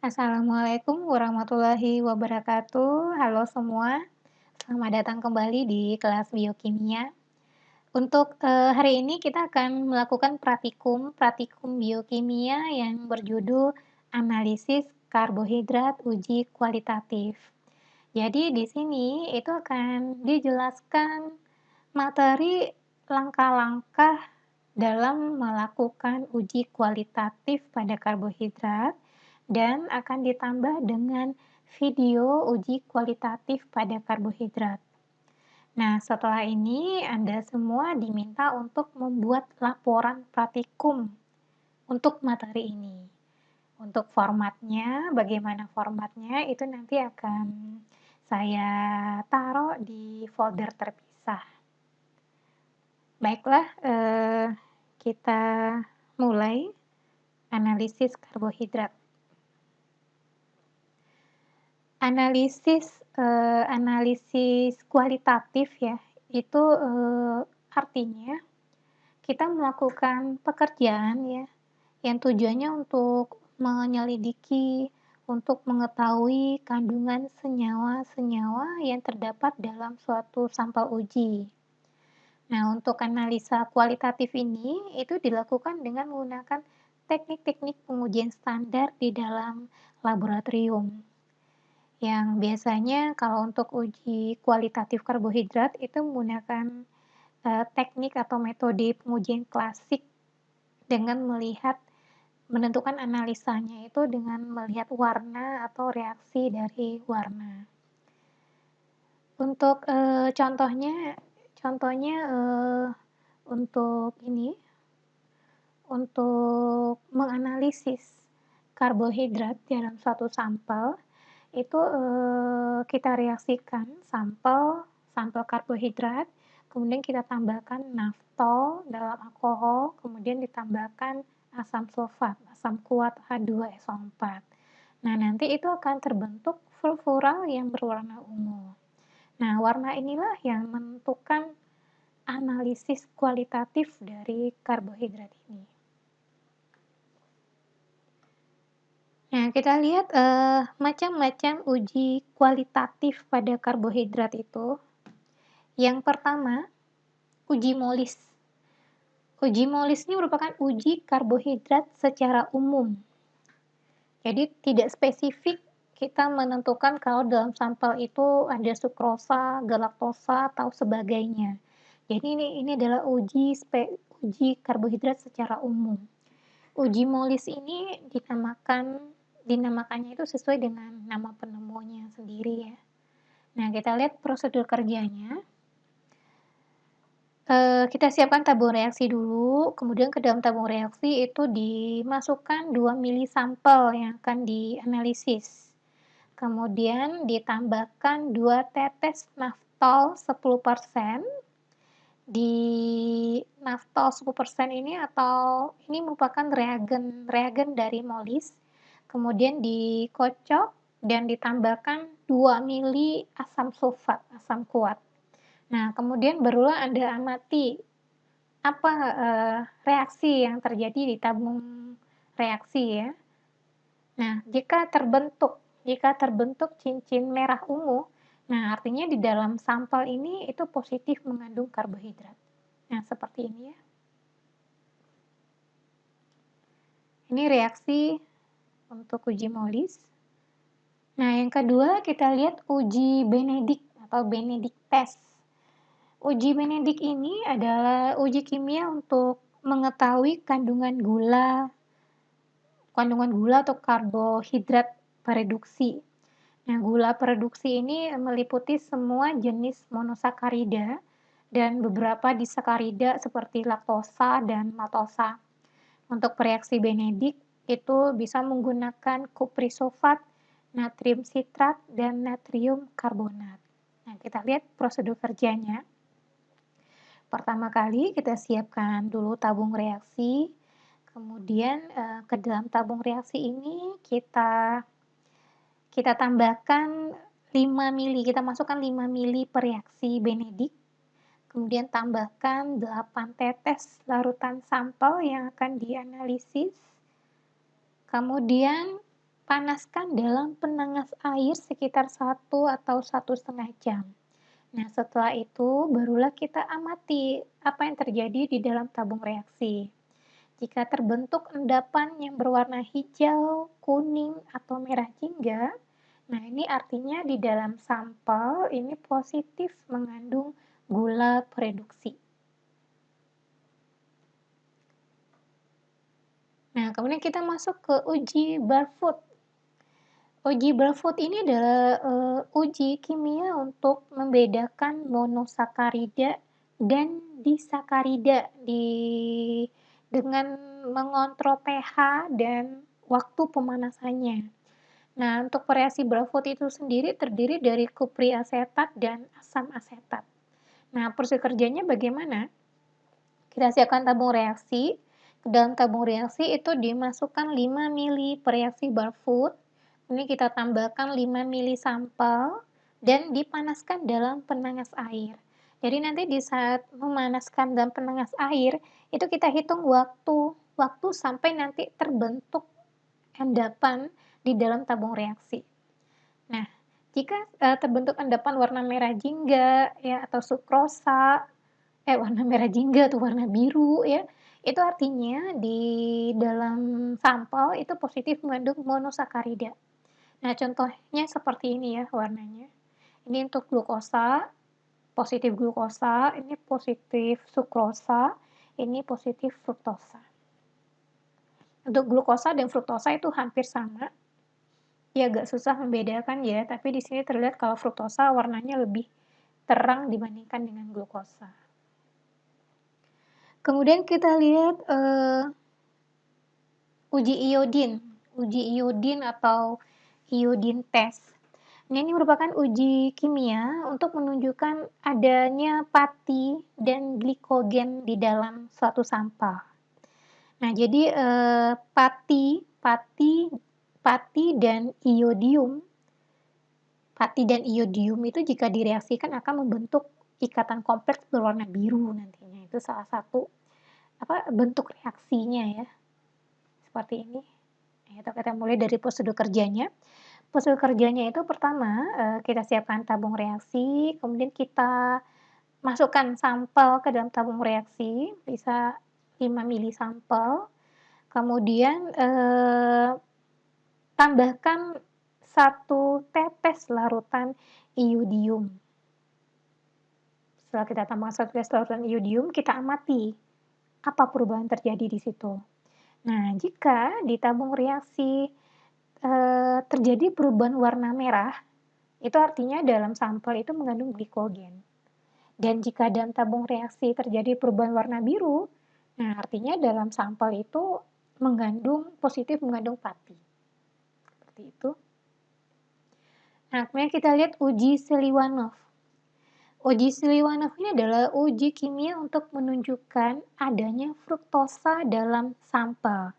Assalamualaikum warahmatullahi wabarakatuh. Halo semua, selamat datang kembali di kelas biokimia. Untuk hari ini kita akan melakukan praktikum biokimia yang berjudul analisis karbohidrat uji kualitatif. Jadi di sini itu akan dijelaskan materi langkah-langkah dalam melakukan uji kualitatif pada karbohidrat dan akan ditambah dengan video uji kualitatif pada karbohidrat. Nah, setelah ini Anda semua diminta untuk membuat laporan praktikum untuk materi ini. Untuk formatnya, bagaimana formatnya itu nanti akan saya taruh di folder terpisah. Baiklah, kita mulai analisis karbohidrat. Analisis kualitatif ya, itu, artinya kita melakukan pekerjaan ya, yang tujuannya untuk menyelidiki, untuk mengetahui kandungan senyawa-senyawa yang terdapat dalam suatu sampel uji. Nah, untuk analisa kualitatif ini, itu dilakukan dengan menggunakan teknik-teknik pengujian standar di dalam laboratorium. Yang biasanya kalau untuk uji kualitatif karbohidrat itu menggunakan, teknik atau metode pengujian klasik dengan menentukan analisanya itu dengan melihat warna atau reaksi dari warna. Untuk, contohnya, untuk menganalisis karbohidrat dalam suatu sampel, itu, kita reaksikan sampel karbohidrat, kemudian kita tambahkan naftol dalam alkohol, kemudian ditambahkan asam sulfat, asam kuat H2SO4. Nah, nanti itu akan terbentuk fulfural yang berwarna ungu. Nah, warna inilah yang menentukan analisis kualitatif dari karbohidrat ini. Nah, kita lihat, macam-macam uji kualitatif pada karbohidrat itu. Yang pertama, uji molis. Uji molis ini merupakan uji karbohidrat secara umum. Jadi tidak spesifik kita menentukan kalau dalam sampel itu ada sukrosa, galaktosa, atau sebagainya. Jadi ini adalah uji karbohidrat secara umum. Uji molis ini dinamakannya itu sesuai dengan nama penemunya sendiri ya. Nah, kita lihat prosedur kerjanya. Kita siapkan tabung reaksi dulu, kemudian ke dalam tabung reaksi itu dimasukkan 2 mili sampel yang akan dianalisis. Kemudian ditambahkan 2 tetes naftol 10%. Di naftol 10% ini ini merupakan reagen dari molis, kemudian dikocok dan ditambahkan 2 mili asam sulfat, asam kuat. Nah, kemudian barulah Anda amati apa, reaksi yang terjadi di tabung reaksi ya. Nah, jika terbentuk cincin merah ungu, nah artinya di dalam sampel ini itu positif mengandung karbohidrat. Nah, seperti ini ya. Ini reaksi untuk uji molis. Nah, yang kedua kita lihat uji Benedict atau Benedict test. Uji Benedict ini adalah uji kimia untuk mengetahui kandungan gula atau karbohidrat pereduksi. Nah, gula pereduksi ini meliputi semua jenis monosakarida dan beberapa disakarida seperti laktosa dan maltosa. Untuk reaksi Benedict itu bisa menggunakan kuprisulfat, natrium sitrat, dan natrium karbonat. Nah, kita lihat prosedur kerjanya. Pertama kali kita siapkan dulu tabung reaksi, kemudian ke dalam tabung reaksi ini kita tambahkan 5 mili, kita masukkan 5 mili per reaksi Benedict, kemudian tambahkan 8 tetes larutan sampel yang akan dianalisis, kemudian panaskan dalam penangas air sekitar 1 atau 1,5 jam. Nah, setelah itu barulah kita amati apa yang terjadi di dalam tabung reaksi. Jika terbentuk endapan yang berwarna hijau, kuning, atau merah jingga, nah ini artinya di dalam sampel ini positif mengandung gula reduksi. Nah, kemudian kita masuk ke uji Barfoot. Uji Barfoot ini adalah uji kimia untuk membedakan monosakarida dan disakarida dengan mengontrol pH dan waktu pemanasannya. Nah, untuk reaksi Barfoot itu sendiri terdiri dari kupriasetat dan asam asetat. Nah, prosedur kerjanya bagaimana? Kita siapkan tabung reaksi. Ke dalam tabung reaksi itu dimasukkan 5 mili reaksi Barfoot. Ini kita tambahkan 5 mili sampel dan dipanaskan dalam penangas air. Jadi nanti di saat memanaskan dalam penangas air, itu kita hitung waktu sampai nanti terbentuk endapan di dalam tabung reaksi. Nah, jika terbentuk endapan warna merah jingga ya atau sukrosa, warna merah jingga atau warna biru ya, itu artinya di dalam sampel itu positif mengandung monosakarida. Nah, contohnya seperti ini ya warnanya. Ini untuk glukosa, positif glukosa, ini positif sukrosa, ini positif fruktosa. Untuk glukosa dan fruktosa itu hampir sama. Ya agak susah membedakan ya, tapi di sini terlihat kalau fruktosa warnanya lebih terang dibandingkan dengan glukosa. Kemudian kita lihat uji iodin atau iodin test. Nah, ini merupakan uji kimia untuk menunjukkan adanya pati dan glikogen di dalam suatu sampel. Nah, jadi pati dan iodium itu jika direaksikan akan membentuk ikatan kompleks berwarna biru nantinya. Itu salah satu bentuk reaksinya ya. Seperti ini. Nah, itu kita mulai dari prosedur kerjanya. Prosedur kerjanya itu pertama, kita siapkan tabung reaksi, kemudian kita masukkan sampel ke dalam tabung reaksi, bisa 5 mili sampel, kemudian tambahkan 1 tetes larutan iodium. Setelah kita tambahkan 1 tetes larutan iodium, kita amati apa perubahan terjadi di situ. Nah, jika di tabung reaksi terjadi perubahan warna merah, itu artinya dalam sampel itu mengandung glikogen. Dan jika dalam tabung reaksi terjadi perubahan warna biru, nah artinya dalam sampel itu positif mengandung pati. Seperti itu. Nah, kemudian kita lihat uji Seliwanov. Uji Seliwanov ini adalah uji kimia untuk menunjukkan adanya fruktosa dalam sampel.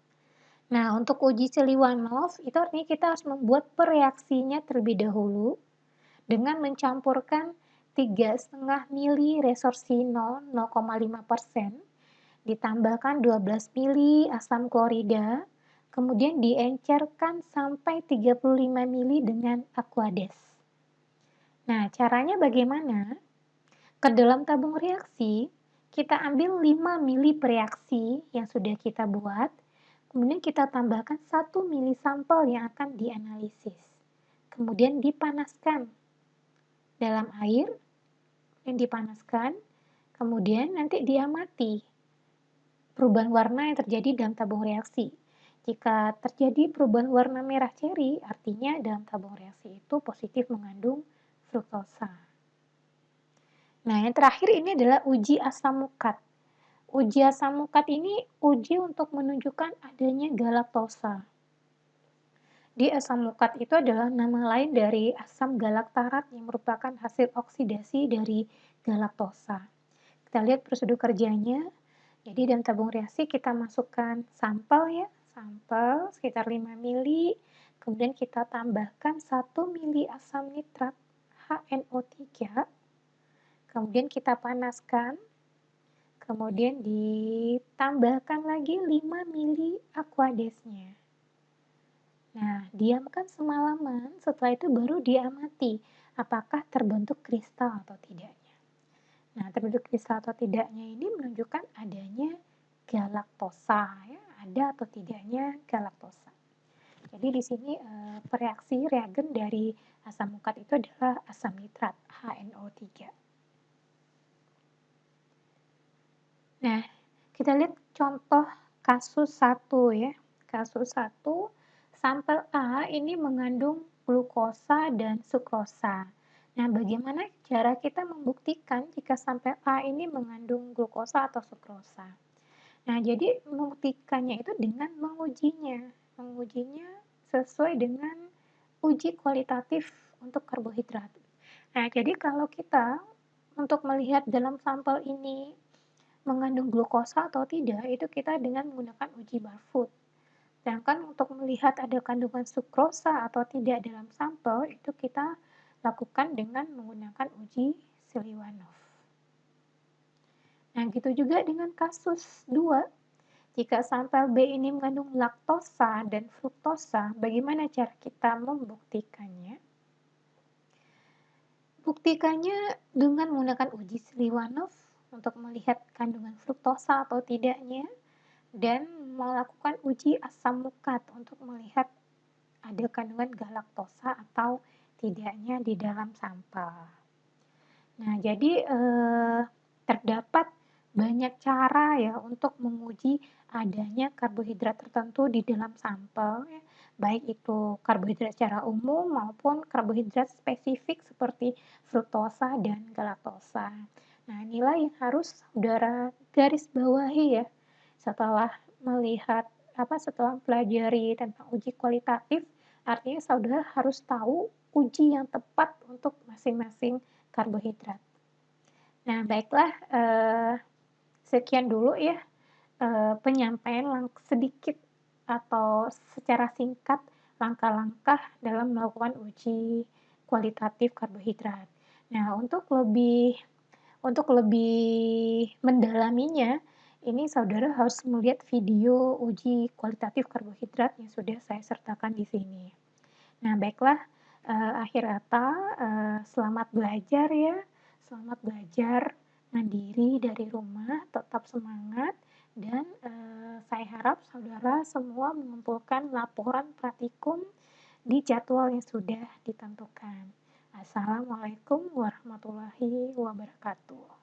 Nah, untuk uji Seliwanov, itu artinya kita harus membuat pereaksinya terlebih dahulu dengan mencampurkan 3,5 mili resorsinol 0,5%, ditambahkan 12 mili asam klorida, kemudian diencerkan sampai 35 mili dengan aquades. Nah, caranya bagaimana? Ke dalam tabung reaksi, kita ambil 5 mili reaksi yang sudah kita buat, kemudian kita tambahkan 1 mili sampel yang akan dianalisis. Kemudian dipanaskan dalam air, yang dipanaskan, kemudian nanti diamati perubahan warna yang terjadi dalam tabung reaksi. Jika terjadi perubahan warna merah ceri, artinya dalam tabung reaksi itu positif mengandung fruktosa. Nah, yang terakhir ini adalah uji asam mukat. Uji asam mukat ini uji untuk menunjukkan adanya galaktosa. Di asam mukat itu adalah nama lain dari asam galaktarat yang merupakan hasil oksidasi dari galaktosa. Kita lihat prosedur kerjanya. Jadi dalam tabung reaksi kita masukkan sampel ya, sampel sekitar 5 mili, kemudian kita tambahkan 1 mili asam nitrat HNO3, kemudian kita panaskan, kemudian ditambahkan lagi 5 mili aquadesnya. Nah, diamkan semalaman, setelah itu baru diamati apakah terbentuk kristal atau tidaknya. Nah, terbentuk kristal atau tidaknya ini menunjukkan adanya galaktosa ya, ada atau tidaknya galaktosa. Jadi di sini reaksi reagen dari asam ukat itu adalah asam nitrat HNO3. Nah, kita lihat contoh kasus 1 ya. Kasus 1, sampel A ini mengandung glukosa dan sukrosa. Nah, bagaimana cara kita membuktikan jika sampel A ini mengandung glukosa atau sukrosa? Nah, jadi membuktikannya itu dengan mengujinya. Mengujinya sesuai dengan uji kualitatif untuk karbohidrat. Nah, jadi kalau kita untuk melihat dalam sampel ini mengandung glukosa atau tidak, itu kita dengan menggunakan uji Barfoot. Sedangkan untuk melihat ada kandungan sukrosa atau tidak dalam sampel, itu kita lakukan dengan menggunakan uji Seliwanov. Nah, gitu juga dengan kasus 2. Jika sampel B ini mengandung laktosa dan fruktosa, bagaimana cara kita membuktikannya? Buktikannya dengan menggunakan uji Seliwanov untuk melihat kandungan fruktosa atau tidaknya, dan melakukan uji asam ukat untuk melihat ada kandungan galaktosa atau tidaknya di dalam sampel. Nah, jadi terdapat banyak cara ya untuk menguji adanya karbohidrat tertentu di dalam sampel ya, baik itu karbohidrat secara umum maupun karbohidrat spesifik seperti fruktosa dan galaktosa. Nah, inilah yang harus saudara garis bawahi ya setelah melihat setelah mempelajari tentang uji kualitatif, artinya saudara harus tahu uji yang tepat untuk masing-masing karbohidrat. Nah, baiklah, sekian dulu ya, penyampaian sedikit atau secara singkat langkah-langkah dalam melakukan uji kualitatif karbohidrat. Nah, untuk lebih mendalaminya, ini saudara harus melihat video uji kualitatif karbohidrat yang sudah saya sertakan di sini. Nah, baiklah, akhir kata, selamat belajar ya, selamat belajar mandiri dari rumah, tetap semangat, dan saya harap saudara semua mengumpulkan laporan praktikum di jadwal yang sudah ditentukan. Assalamualaikum warahmatullahi wabarakatuh.